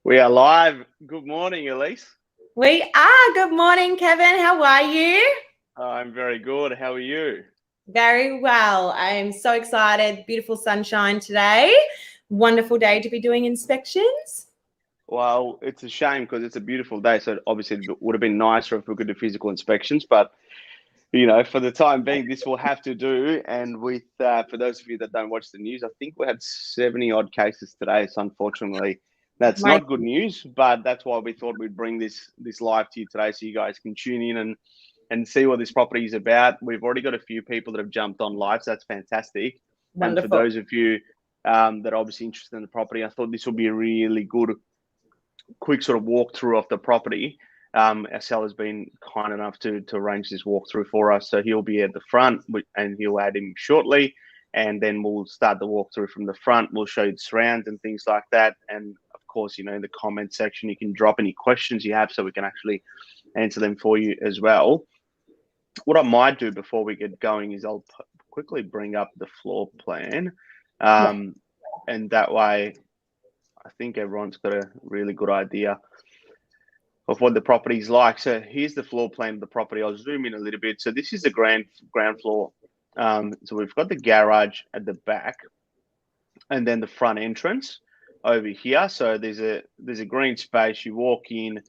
We are live. Good morning, Elise. We are. Good morning, Kevin. How are you? I'm very good. How are you? Very well. I am so excited. Beautiful sunshine today. Wonderful day to be doing inspections. Well, it's a shame because it's a beautiful day. So obviously it would have been nicer if we could do physical inspections, but for the time being, this will have to do. And with for those of you that don't watch the news, I think we had 70 odd cases today. So unfortunately, that's not good news. But that's why we thought we'd bring this live to you today, so you guys can tune in and see what this property is about. We've already got a few people that have jumped on live, so that's fantastic. Wonderful. And for those of you that are obviously interested in the property, I thought this would be a really good, quick sort of walkthrough of the property. Our seller's been kind enough to arrange this walkthrough for us, so he'll be at the front, and he'll add him shortly, and then we'll start the walkthrough from the front. We'll show you the surrounds and things like that, and of course, in the comment section, you can drop any questions you have so we can actually answer them for you as well. What I might do before we get going is I'll quickly bring up the floor plan, and that way I think everyone's got a really good idea of what the property is like. So here's the floor plan of the property. I'll zoom in a little bit. So this is the ground floor. So we've got the garage at the back, and then the front entrance over here. So there's a green space. You walk in.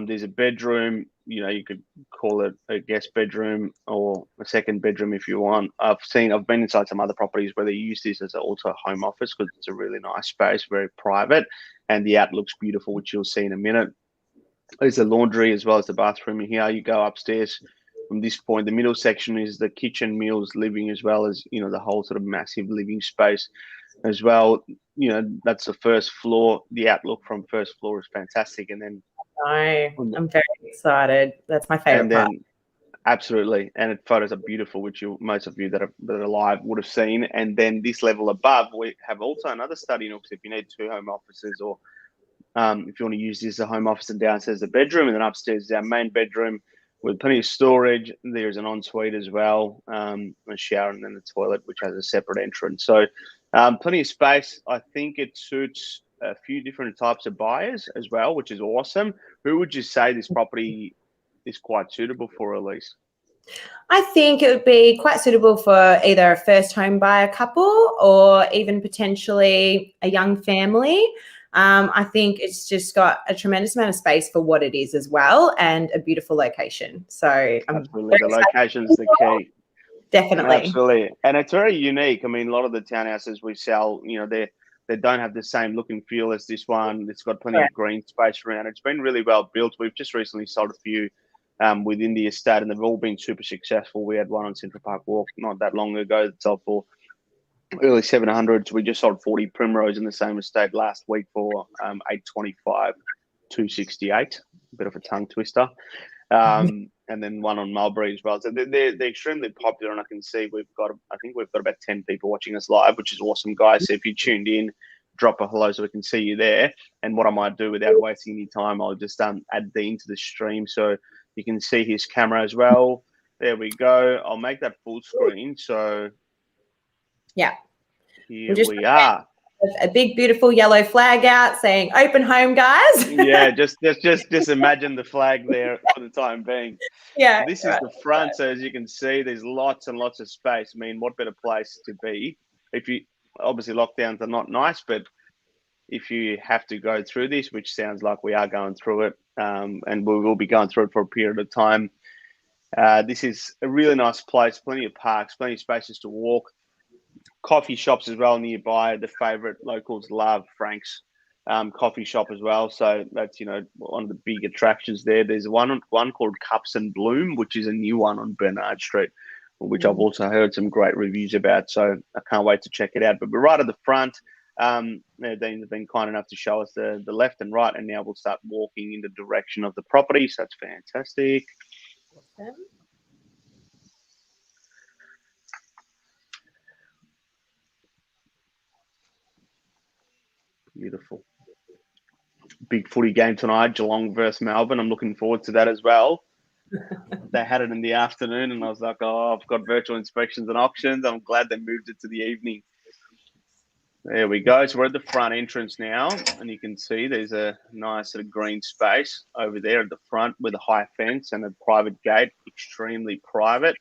There's a bedroom. You could call it a guest bedroom or a second bedroom if you want. I've been inside some other properties where they use this as also a home office because it's a really nice space, very private, and the outlook's beautiful, which you'll see in a minute. There's a laundry as well as the bathroom in here. You go upstairs from this point. The middle section is the kitchen, meals, living, as well as the whole sort of massive living space as well. That's the first floor. The outlook from first floor is fantastic, and then I'm very excited. That's my favorite part. Absolutely, and photos are beautiful, which most of you that are live would have seen. And then this level above, we have also another study room if you need two home offices, or if you want to use this as a home office, and downstairs a bedroom, and then upstairs is our main bedroom with plenty of storage. There's an ensuite as well, a shower, and then the toilet, which has a separate entrance. So plenty of space. I think it suits a few different types of buyers as well, which is awesome. Who would you say this property is quite suitable for, Elise? I think it would be quite suitable for either a first home buyer couple or even potentially a young family. I think it's just got a tremendous amount of space for what it is as well, and a beautiful location. So absolutely, the location's the key. Definitely. Absolutely. And it's very unique. I mean, a lot of the townhouses we sell, they don't have the same look and feel as this one. It's got plenty of green space around. It's been really well built. We've just recently sold a few within the estate, and they've all been super successful. We had one on Central Park Walk not that long ago that sold for early 700s. We just sold 40 Primrose in the same estate last week for 825, 268. A bit of a tongue twister. And then one on Mulberry as well. So they're extremely popular, and I can see I think we've got about 10 people watching us live, which is awesome, guys. So if you tuned in, drop a hello so we can see you there. And what I might do without wasting any time, I'll just add Dean to the stream so you can see his camera as well. There we go. I'll make that full screen. So yeah, here we are. A big beautiful yellow flag out saying open home, guys. Yeah, just imagine the flag there for the time being. Yeah, so this is the front. So as you can see, there's lots and lots of space. I mean, what better place to be? If you obviously lockdowns are not nice, but if you have to go through this, which sounds like we are going through it, and we will be going through it for a period of time. This is a really nice place. Plenty of parks, plenty of spaces to walk. Coffee shops as well nearby. The favorite locals love Frank's coffee shop as well. So that's one of the big attractions there. There's one called Cups and Bloom, which is a new one on Bernard Street, which I've also heard some great reviews about. So I can't wait to check it out. But we're right at the front. Dean's been kind enough to show us the left and right, and now we'll start walking in the direction of the property. So that's fantastic. Awesome. Beautiful. Big footy game tonight, Geelong versus Melbourne. I'm looking forward to that as well. They had it in the afternoon, and I was like, I've got virtual inspections and auctions. I'm glad they moved it to the evening. There we go. So we're at the front entrance now, and you can see there's a nice sort of green space over there at the front with a high fence and a private gate, extremely private.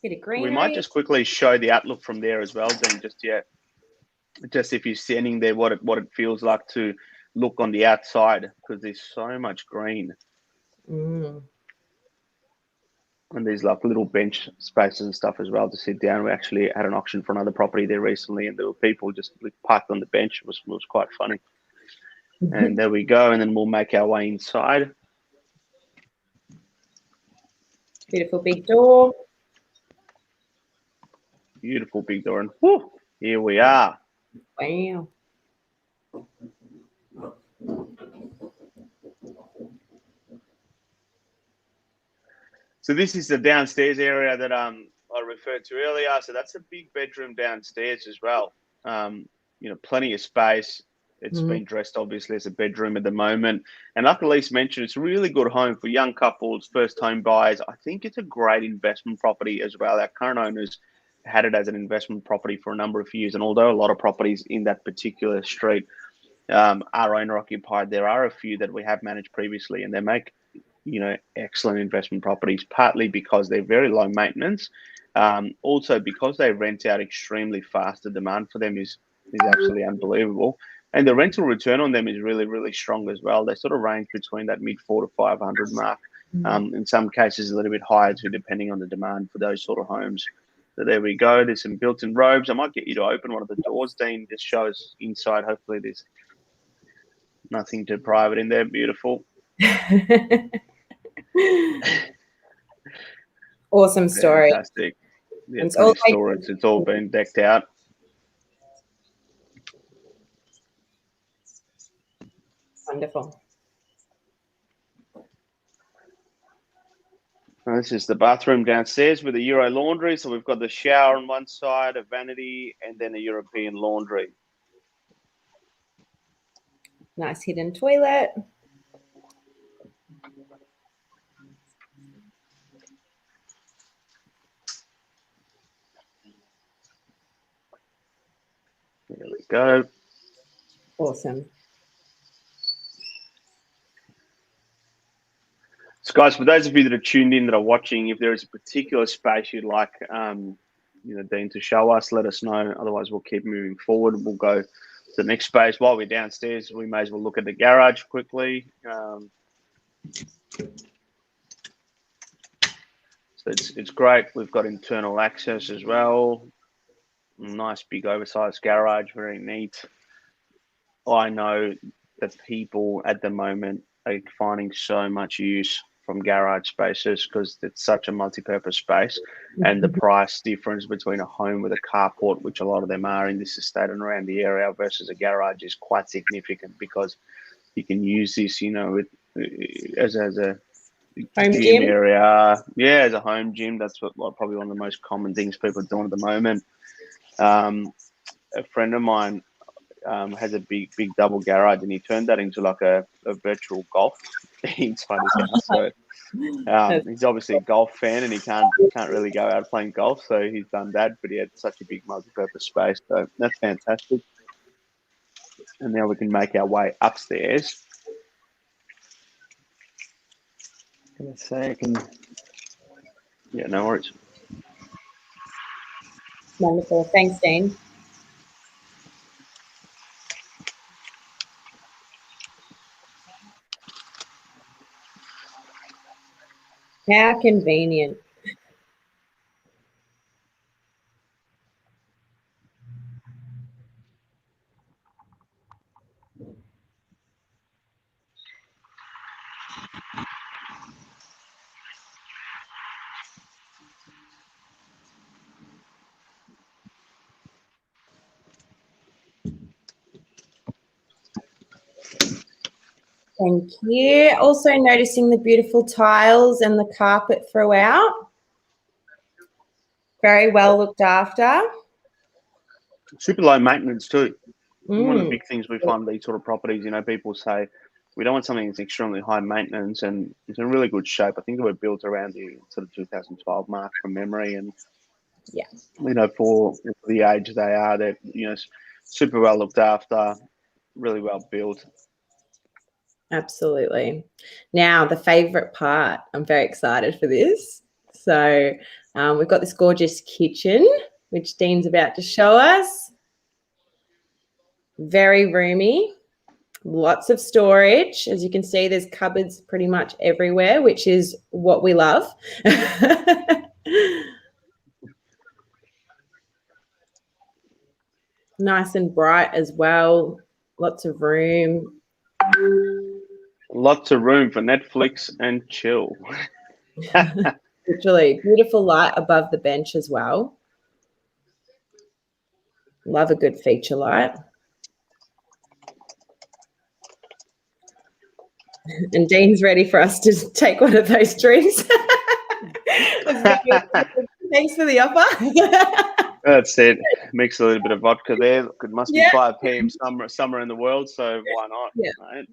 Bit of greenery. We might just quickly show the outlook from there as well, Dean, just if you're standing there, what it feels like to look on the outside, because there's so much green. Mm. And there's like little bench spaces and stuff as well to sit down. We actually had an auction for another property there recently, and there were people just parked on the bench. It was quite funny. And there we go. And then we'll make our way inside. Beautiful big door. Beautiful big door. And whoo, here we are. Wow. So this is the downstairs area that I referred to earlier. So that's a big bedroom downstairs as well. Plenty of space. It's been dressed obviously as a bedroom at the moment. And like Elise mentioned, it's a really good home for young couples, first home buyers. I think it's a great investment property as well. Our current owners had it as an investment property for a number of years. And although a lot of properties in that particular street are owner occupied, there are a few that we have managed previously, and they make excellent investment properties, partly because they're very low maintenance. Also because they rent out extremely fast. The demand for them is absolutely unbelievable. And the rental return on them is really, really strong as well. They sort of range between that mid 400 to 500 mark. In some cases, a little bit higher too, depending on the demand for those sort of homes. So there we go. There's some built-in robes. I might get you to open one of the doors, Dean. Just show us inside. Hopefully there's nothing too private in there. Beautiful. Awesome story. Fantastic. Yeah, it's all storage. It's all been decked out. Wonderful. This is the bathroom downstairs with a Euro laundry. So we've got the shower on one side, a vanity, and then a European laundry. Nice hidden toilet. There we go. Awesome. So guys, for those of you that are tuned in, that are watching, if there is a particular space you'd like Dean to show us, let us know. Otherwise, we'll keep moving forward. We'll go to the next space. While we're downstairs, we may as well look at the garage quickly. So it's great. We've got internal access as well. Nice big oversized garage, very neat. I know that people at the moment are finding so much use from garage spaces because it's such a multi-purpose space, and the price difference between a home with a carport, which a lot of them are in this estate and around the area, versus a garage is quite significant, because you can use this, as a home gym area. Yeah, as a home gym. That's probably one of the most common things people are doing at the moment. A friend of mine has a big double garage, and he turned that into like a virtual golf inside his house. So he's obviously a golf fan, and he can't really go out playing golf, so he's done that. But he had such a big multi-purpose space, so that's fantastic. And now we can make our way upstairs. Let's say I can. Yeah, no worries. Wonderful. Thanks, Dean. How convenient. Thank you. Also noticing the beautiful tiles and the carpet throughout. Very well looked after. Super low maintenance too. One of the big things we find with these sort of properties, people say we don't want something that's extremely high maintenance, and it's in really good shape. I think they were built around the sort of 2012 mark from memory, and yeah, for the age they are, they're super well looked after, really well built. Absolutely. Now, the favourite part. I'm very excited for this. So we've got this gorgeous kitchen, which Dean's about to show us. Very roomy. Lots of storage. As you can see, there's cupboards pretty much everywhere, which is what we love. Nice and bright as well. Lots of room. Lots of room for Netflix and chill. Literally beautiful light above the bench as well. Love a good feature light. And Dean's ready for us to take one of those drinks. Thanks for the offer. That's it. Mix a little bit of vodka there. Look, it must be Yeah. 5 p.m. somewhere in the world, so why not? Yeah. Right?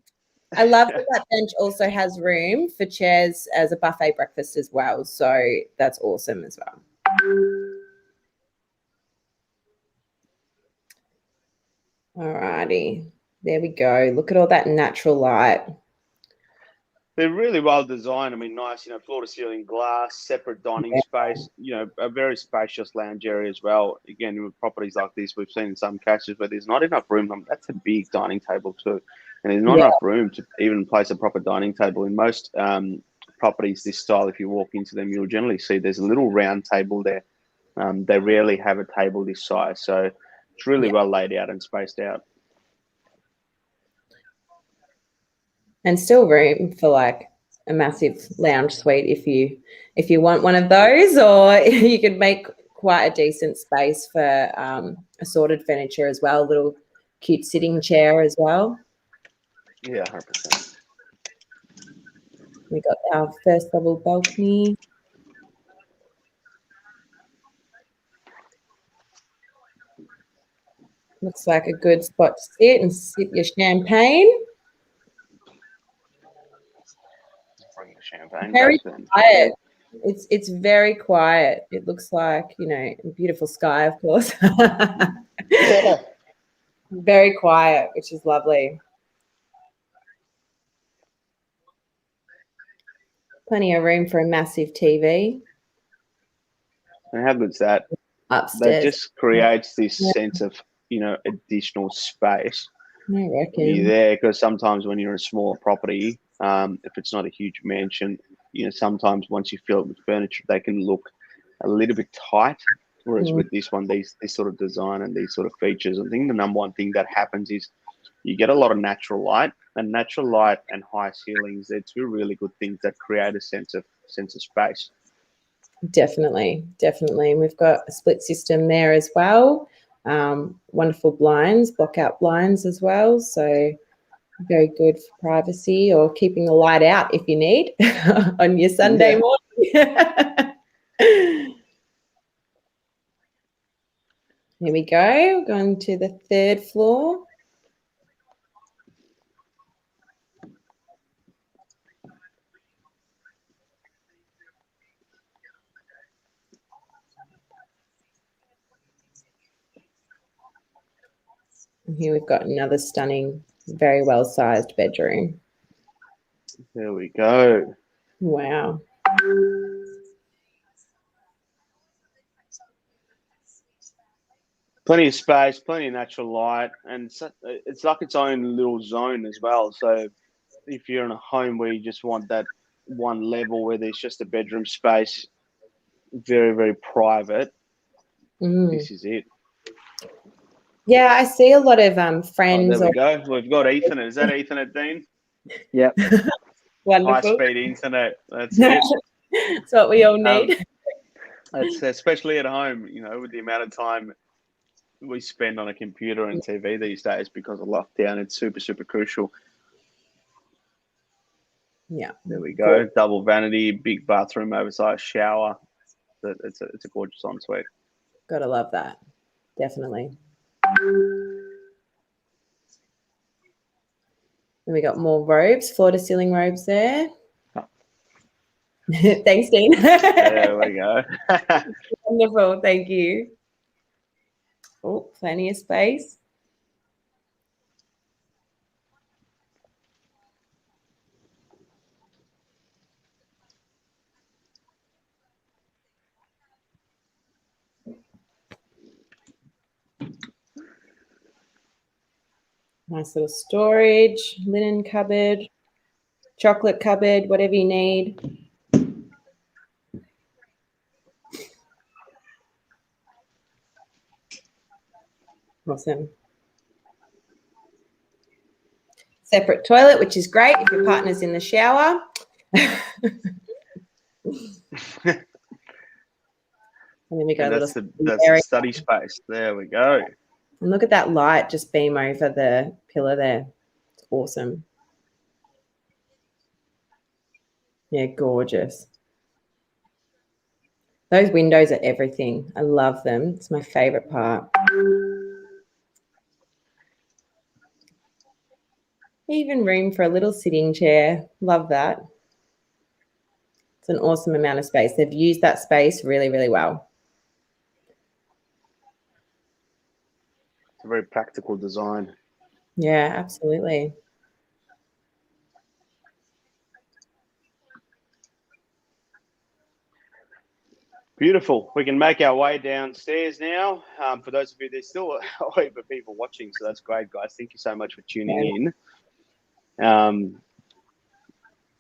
I love that bench also has room for chairs as a buffet breakfast as well. So that's awesome as well. All righty. There we go. Look at all that natural light. They're really well designed. I mean, nice, floor to ceiling glass, separate dining space, a very spacious lounge area as well. Again, with properties like this, we've seen in some cases where there's not enough room. That's a big dining table too. And there's not enough room to even place a proper dining table. In most properties this style, if you walk into them, you'll generally see there's a little round table there. They rarely have a table this size. So it's really well laid out and spaced out. And still room for like a massive lounge suite if you want one of those, or you could make quite a decent space for assorted furniture as well, a little cute sitting chair as well. Yeah, 100%. We got our first level balcony. Looks like a good spot to sit and sip your champagne. Champagne. Very quiet. It's very quiet. It looks like, a beautiful sky, of course. Yeah. Very quiet, which is lovely. Plenty of room for a massive TV. And how good's that? Upstairs. That just creates this sense of, additional space. I reckon. You're there because sometimes when you're in a smaller property, if it's not a huge mansion, sometimes once you fill it with furniture, they can look a little bit tight. Whereas with this one, this sort of design and these sort of features, I think the number one thing that happens is you get a lot of natural light, and natural light and high ceilings, they're two really good things that create a sense of space. Definitely. And we've got a split system there as well. Wonderful blinds, block out blinds as well. So very good for privacy or keeping the light out if you need on your Sunday morning. Here we go. Going to the 3rd floor. And here we've got another stunning, very well-sized bedroom. There we go. Wow. Plenty of space, plenty of natural light, and it's like its own little zone as well. So if you're in a home where you just want that one level where there's just a bedroom space, very, very private, this is it. Yeah, I see a lot of friends. Oh, there we go. We've got Ethernet. Is that Ethernet, Dean? Yep. Wonderful. High-speed internet. That's it. That's what we all need. It's especially at home, with the amount of time we spend on a computer and TV these days because of lockdown. It's super, super crucial. Yeah. There we go. Cool. Double vanity, big bathroom, oversized shower. It's a gorgeous ensuite. Gotta love that. Definitely. And we got more robes, floor to ceiling robes there. Oh. Thanks, Dean. There we go. Wonderful. Thank you. Oh, plenty of space. Nice little storage, linen cupboard, chocolate cupboard, whatever you need. Awesome. Separate toilet, which is great if your partner's in the shower. And then we got that's the study space. There we go. And look at that light just beam over the pillar there. It's awesome. Yeah, gorgeous. Those windows are everything. I love them. It's my favorite part. Even room for a little sitting chair. Love that. It's an awesome amount of space. They've used that space really, really well. It's a very practical design. Yeah, absolutely. Beautiful. We can make our way downstairs now. For those of you, there's still a heap of people watching, so that's great, guys. Thank you so much for tuning in.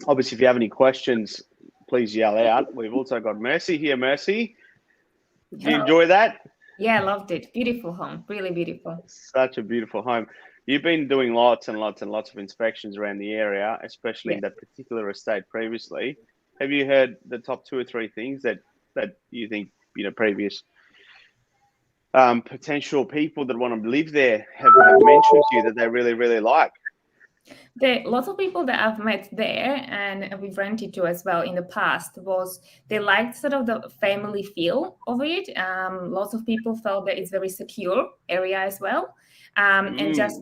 Obviously, if you have any questions, please yell out. We've also got Mercy here. Mercy, did you enjoy that? Yeah, I loved it. Beautiful home. Really beautiful. Such a beautiful home. You've been doing lots and lots and lots of inspections around the area, especially in that particular estate previously. Have you heard the top 2 or 3 things that you think, previous potential people that want to live there have mentioned to you that they really, really like? Lots of people that I've met there and we've rented to as well in the past they liked sort of the family feel of it. Lots of people felt that it's very secure area as well. And just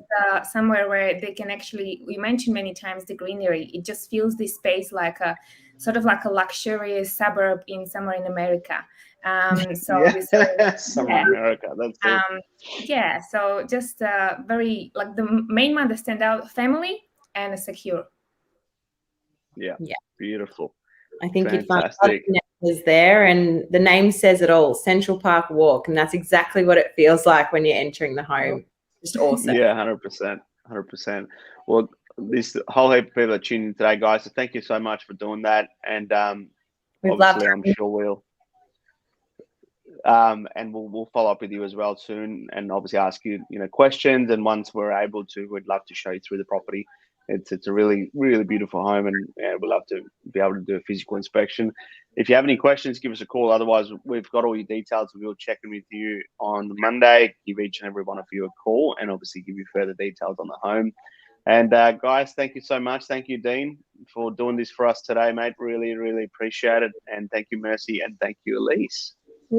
somewhere where they can actually, we mentioned many times the greenery, it just feels this space like a sort of like a luxurious suburb somewhere in America. Somewhere in America, that's it. So just very, like the main one that stand out, family and secure. Yeah, beautiful. I think you'd find a lot of connectors there, and the name says it all, Central Park Walk, and that's exactly what it feels like when you're entering the home. Just awesome. Yeah, 100%. Well, this whole heap of people are tuning in today, guys, so thank you so much for doing that, and obviously I'm sure we'll follow up with you as well soon, and obviously ask you questions, and once we're able to, we'd love to show you through the property. It's a really, really beautiful home, and we'd love to be able to do a physical inspection. If you have any questions, give us a call. Otherwise, we've got all your details. We'll check in with you on Monday, give each and every one of you a call, and obviously give you further details on the home. And guys, thank you so much. Thank you, Dean, for doing this for us today, mate. Really, really appreciate it. And thank you, Mercy, and thank you, Elise.